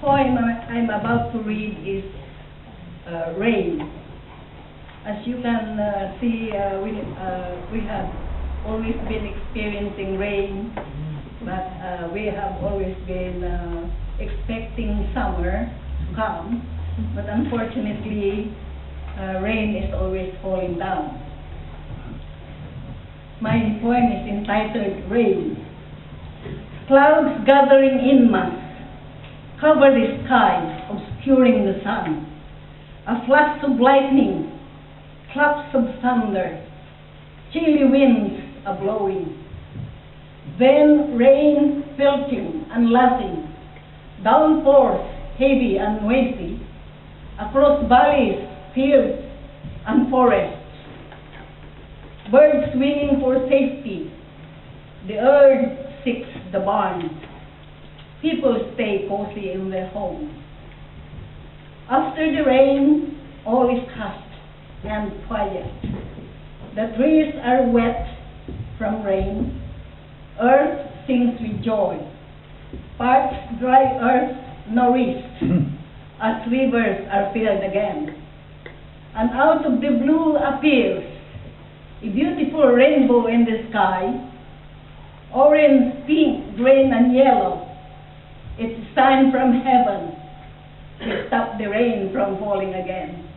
poem I'm about to read is Rain. As you can see, we have always been experiencing rain, but we have always been expecting summer to come, but unfortunately, rain is always falling down. My poem is entitled Rain. Clouds gathering in mass cover the sky, obscuring the sun. A flash of lightning, claps of thunder, chilly winds are blowing. Then rain pelting and laughing, downpours heavy and noisy, across valleys, fields, and forests. Birds winging for safety, the earth seeks the barn. People stay cozy in their homes. After the rain, all is hushed and quiet. The trees are wet from rain. Earth sings with joy. Parched dry earth nourished as rivers are filled again. And out of the blue appears a beautiful rainbow in the sky. Orange, pink, green, and yellow. It's a sign from heaven to stop the rain from falling again.